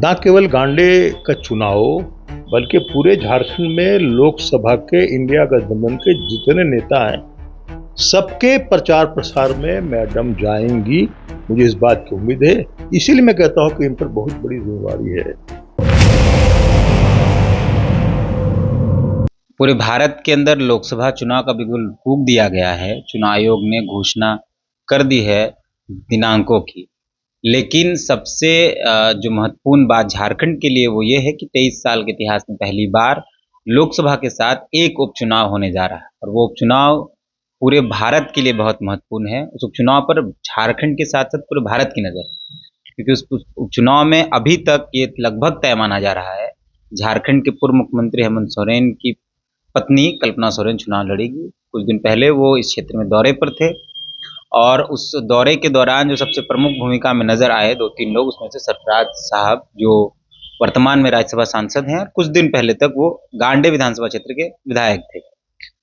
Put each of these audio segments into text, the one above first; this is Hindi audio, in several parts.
न केवल गांडे का चुनाव बल्कि पूरे झारखंड में लोकसभा के इंडिया गठबंधन के जितने नेता हैं सबके प्रचार प्रसार में मैडम जाएंगी। मुझे इस बात की उम्मीद है, इसीलिए मैं कहता हूं कि इन पर बहुत बड़ी जिम्मेदारी है। पूरे भारत के अंदर लोकसभा चुनाव का बिल्कुल फूंक दिया गया है। चुनाव आयोग ने घोषणा कर दी है दिनांकों की, लेकिन सबसे जो महत्वपूर्ण बात झारखंड के लिए वो ये है कि 23 साल के इतिहास में पहली बार लोकसभा के साथ एक उपचुनाव होने जा रहा है और वो उपचुनाव पूरे भारत के लिए बहुत महत्वपूर्ण है। उस उपचुनाव पर झारखंड के साथ साथ पूरे भारत की नज़र है, क्योंकि उस उपचुनाव में अभी तक ये लगभग तय माना जा रहा है झारखंड के पूर्व मुख्यमंत्री हेमंत सोरेन की पत्नी कल्पना सोरेन चुनाव लड़ेगी। कुछ दिन पहले वो इस क्षेत्र में दौरे पर थे और उस दौरे के दौरान जो सबसे प्रमुख भूमिका में नजर आए 2-3 लोग, उसमें से सरफराज साहब जो वर्तमान में राज्यसभा सांसद हैं, कुछ दिन पहले तक वो गांडे विधानसभा क्षेत्र के विधायक थे।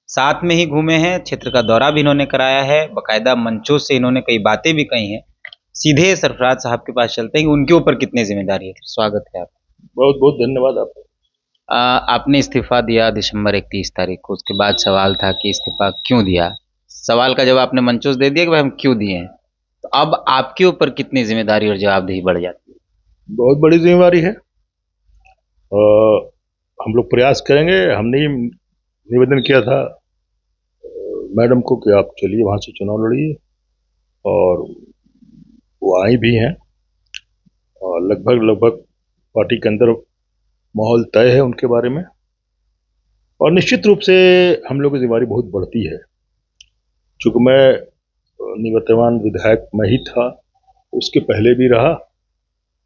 साथ में ही घूमे हैं, क्षेत्र का दौरा भी इन्होंने कराया है, बाकायदा मंचों से इन्होंने कई बातें भी कही हैं। सीधे सरफराज साहब के पास चलते हैं कि उनके ऊपर कितनी जिम्मेदारी है। स्वागत है आपका। बहुत बहुत धन्यवाद आपका। आपने इस्तीफा दिया दिसंबर 31 तारीख को। उसके बाद सवाल था कि इस्तीफा क्यों दिया। सवाल का जवाब आपने मंचों से दे दिया कि भाई हम क्यों दिए हैं। तो अब आपके ऊपर कितनी जिम्मेदारी और जवाबदेही बढ़ जाती है? बहुत बड़ी जिम्मेदारी है। हम लोग प्रयास करेंगे। हमने निवेदन किया था मैडम को कि आप चलिए वहाँ से चुनाव लड़िए, और वो आई भी हैं और लगभग पार्टी के अंदर माहौल तय है उनके बारे में, और निश्चित रूप से हम लोग की जिम्मेदारी बहुत बढ़ती है। चूँकि मैं निवर्तमान विधायक मैं ही था, उसके पहले भी रहा,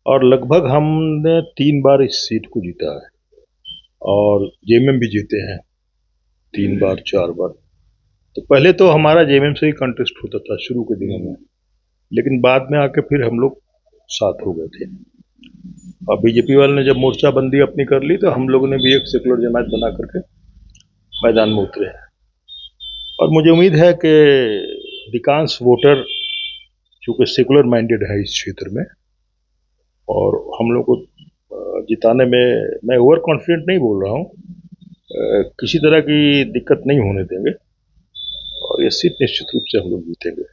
और लगभग हमने 3 बार इस सीट को जीता है और जेएमएम भी जीते हैं 3 बार 4 बार। तो पहले तो हमारा जेएमएम से ही कंटेस्ट होता था शुरू के दिनों में, लेकिन बाद में आके फिर हम लोग साथ हो गए थे। और बीजेपी वाले ने जब मोर्चाबंदी अपनी कर ली तो हम लोगों ने भी एक सेकुलर जमात बना करके मैदान में उतरे हैं। और मुझे उम्मीद है कि अधिकांश वोटर चूँकि सेकुलर माइंडेड है इस क्षेत्र में, और हम लोग को जिताने में मैं ओवर कॉन्फिडेंट नहीं बोल रहा हूँ, किसी तरह की दिक्कत नहीं होने देंगे और ये सीट निश्चित रूप से हम लोग जीतेंगे।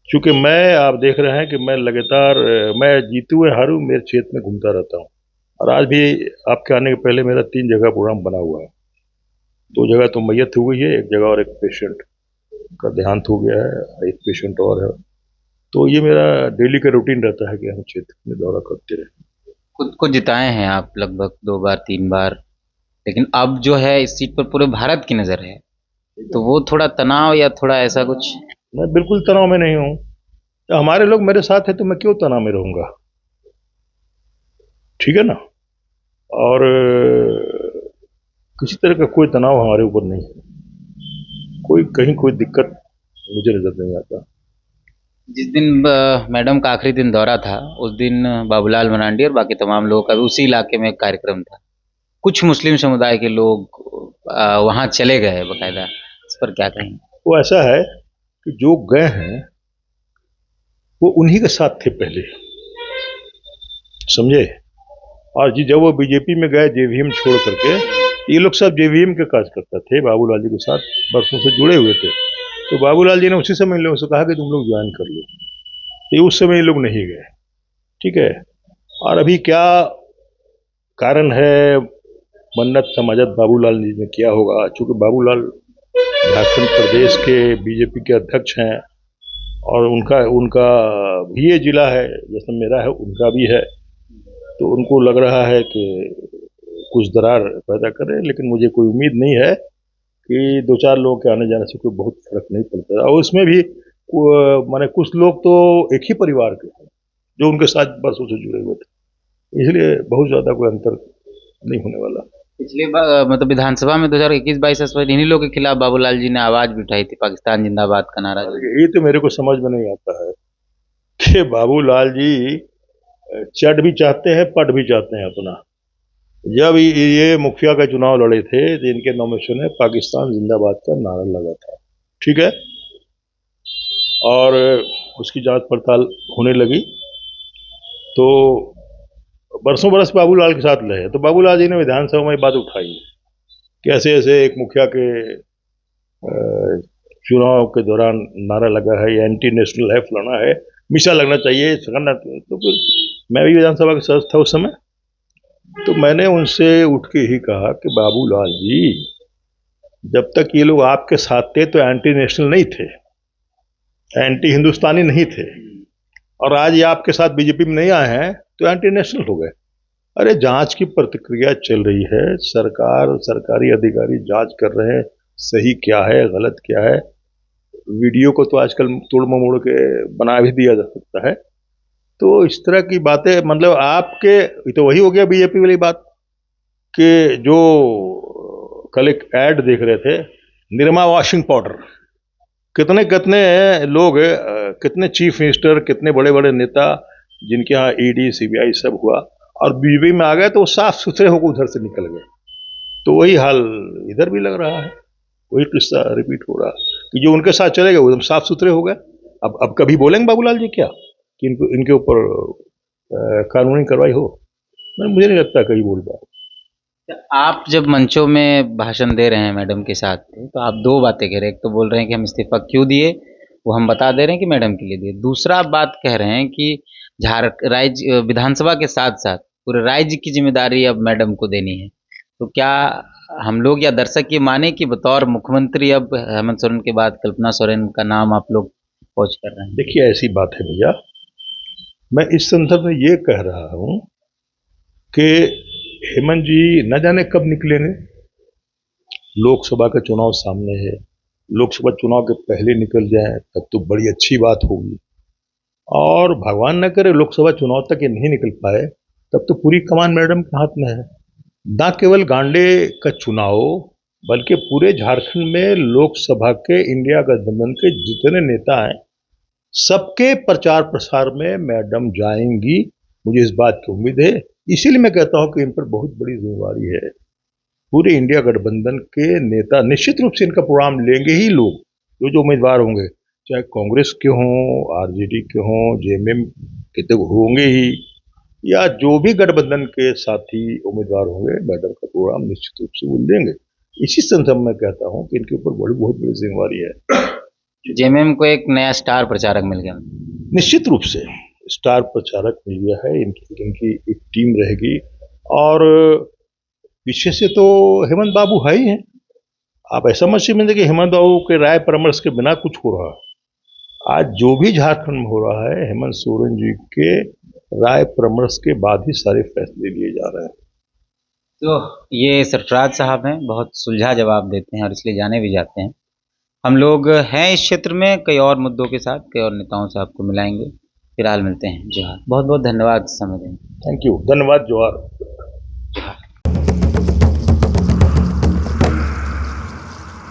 क्योंकि आप देख रहे हैं कि मैं लगातार मैं जीते हुए हारू मेरे क्षेत्र में घूमता रहता हूँ, और आज भी आपके आने के पहले मेरा 3 जगह प्रोग्राम बना हुआ है। 2 जगह तो मैयत हो गई है, एक जगह और एक पेशेंट का देहांत हो गया है, एक पेशेंट और है। तो ये मेरा डेली का रूटीन रहता है कि हम क्षेत्र में दौरा करते रहें। खुद को जिताए हैं आप लगभग 2 बार 3 बार, लेकिन अब जो है इस सीट पर पूरे भारत की नज़र है, तो वो थोड़ा तनाव या थोड़ा ऐसा कुछ? मैं बिल्कुल तनाव में नहीं हूँ। तो हमारे लोग मेरे साथ है तो मैं क्यों तनाव में रहूँगा, ठीक है ना। और किसी तरह का कोई तनाव हमारे ऊपर नहीं है, कहीं कोई दिक्कत मुझे नजर नहीं आता। जिस दिन मैडम का आखिरी दिन दौरा था, उस दिन बाबूलाल मरांडी और बाकी तमाम लोगों का भी उसी इलाके में एक कार्यक्रम था। कुछ मुस्लिम समुदाय के लोग वहाँ चले गए बाकायदा, इस पर क्या कहेंगे? वो ऐसा है कि जो गए हैं वो उन्हीं के साथ थे पहले, समझे। और जब वो बीजेपी में गए जेवीएम छोड़ करके, ये लोग सब जेवीएम के कार्यकर्ता थे, बाबूलाल जी के साथ बरसों से जुड़े हुए थे। तो बाबूलाल जी ने उसी समय इन लोगों से कहा कि तुम लोग ज्वाइन कर लो। ये उस समय ये लोग नहीं गए, ठीक है। और अभी क्या कारण है, मन्नत समाजत बाबूलाल जी ने किया होगा। चूँकि बाबूलाल झारखंड प्रदेश के बीजेपी के अध्यक्ष हैं और उनका भी ये जिला है जैसे मेरा है, उनका भी है, तो उनको लग रहा है कि कुछ दरार पैदा करें। लेकिन मुझे कोई उम्मीद नहीं है कि 2-4 लोगों के आने जाने से कोई बहुत फर्क नहीं पड़ता। और उसमें भी माने कुछ लोग तो एक ही परिवार के हैं जो उनके साथ बरसों से जुड़े हुए थे, इसलिए बहुत ज़्यादा कोई अंतर नहीं होने वाला। पिछले मतलब विधानसभा में 2021-22 इन्हीं लोगों के खिलाफ बाबूलाल जी ने आवाज भी उठाई थी, पाकिस्तान जिंदाबाद का नारा। ये तो मेरे को समझ में नहीं आता है कि बाबूलाल जी चढ़ भी चाहते हैं पट भी चाहते हैं अपना। जब ये मुखिया का चुनाव लड़े थे तो इनके नॉमिनेशन में पाकिस्तान जिंदाबाद का नारा लगा था, ठीक है। और उसकी जांच पड़ताल होने लगी तो बरसों बरस बाबूलाल के साथ रहे, तो बाबूलाल जी ने विधानसभा में बात उठाई कि ऐसे ऐसे एक मुखिया के चुनाव के दौरान नारा लगा है, ये एंटी नेशनल है, फलाना है, मिसा लगना चाहिए, करना। तो फिर मैं भी विधानसभा का सदस्य था उस समय, तो मैंने उनसे उठ के ही कहा कि बाबूलाल जी, जब तक ये लोग आपके साथ थे तो एंटी नेशनल नहीं थे, एंटी हिंदुस्तानी नहीं थे, और आज ये आपके साथ बीजेपी में नहीं आए हैं तो एंटी नेशनल हो गए। अरे जांच की प्रतिक्रिया चल रही है, सरकार, सरकारी अधिकारी जांच कर रहे हैं, सही क्या है गलत क्या है। वीडियो को तो आजकल तोड़ ममोड़ के बना भी दिया जा सकता है। तो इस तरह की बातें, मतलब आपके, ये तो वही हो गया बीजेपी वाली बात कि जो कल एक ऐड देख रहे थे, निरमा वॉशिंग पाउडर, कितने कितने लोग, कितने चीफ मिनिस्टर, कितने बड़े बड़े नेता जिनके यहाँ ईडी सीबीआई सब हुआ और बीजेपी में आ गए तो वो साफ सुथरे होकर उधर से निकल गए। तो वही हाल इधर भी लग रहा है, वही किस्सा रिपीट हो रहा है कि जो उनके साथ चले गए वो एकदम साफ सुथरे हो गए। अब कभी बोलेंगे बाबूलाल जी क्या कि इनके ऊपर कानूनी कार्रवाई हो? मुझे नहीं लगता कहीं बोल पाए। आप जब मंचों में भाषण दे रहे हैं मैडम के साथ तो आप दो बातें कह रहे हैं। एक तो बोल रहे हैं कि हम इस्तीफा क्यों दिए, वो हम बता दे रहे हैं कि मैडम के लिए दिए। दूसरा बात कह रहे हैं कि राज्य विधानसभा के साथ साथ पूरे राज्य की जिम्मेदारी अब मैडम को देनी है। तो क्या हम लोग या दर्शक ये माने कि बतौर मुख्यमंत्री अब हेमंत सोरेन के बाद कल्पना सोरेन का नाम आप लोग पहुंच कर रहे हैं? देखिए ऐसी बात है भैया, मैं इस संदर्भ में ये कह रहा हूं कि हेमंत जी न जाने कब निकलेंगे। लोकसभा का चुनाव सामने है, लोकसभा चुनाव के पहले निकल जाए तब तो बड़ी अच्छी बात होगी, और भगवान न करे लोकसभा चुनाव तक ये नहीं निकल पाए तब तो पूरी कमान मैडम के हाथ में है। न केवल गांडे का चुनाव बल्कि पूरे झारखंड में लोकसभा के इंडिया गठबंधन के जितने नेता हैं सबके प्रचार प्रसार में मैडम जाएंगी, मुझे इस बात की उम्मीद है। इसीलिए मैं कहता हूं कि इन पर बहुत बड़ी जिम्मेवारी है। पूरे इंडिया गठबंधन के नेता निश्चित रूप से इनका प्रोग्राम लेंगे ही, लोग जो उम्मीदवार होंगे, चाहे कांग्रेस के हों, आरजेडी के हों, जेएमएम के तो होंगे ही, या जो भी गठबंधन के साथी उम्मीदवार होंगे, मैडम का प्रोग्राम निश्चित रूप से वो लेंगे। इसी संदर्भ में कहता हूं कि इनके ऊपर बहुत बड़ी जिम्मेवारी है। जेएमएम को एक नया स्टार प्रचारक मिल गया। निश्चित रूप से स्टार प्रचारक मिल गया है, इनकी एक टीम रहेगी, और पीछे से तो हेमंत बाबू है ही हैं। आप ऐसा मत समझिए कि हेमंत बाबू के राय परामर्श के बिना कुछ हो रहा है। आज जो भी झारखंड में हो रहा है, हेमंत सोरेन जी के राय परामर्श के बाद ही सारे फैसले लिए जा रहे हैं। तो ये सरफराज साहब हैं, बहुत सुलझा जवाब देते हैं और इसलिए जाने भी जाते हैं। हम लोग हैं इस क्षेत्र में कई और मुद्दों के साथ, कई और नेताओं से आपको मिलाएंगे। फिलहाल मिलते हैं। जोहार, बहुत बहुत धन्यवाद समय देने। थैंक यू, धन्यवाद, जोहार।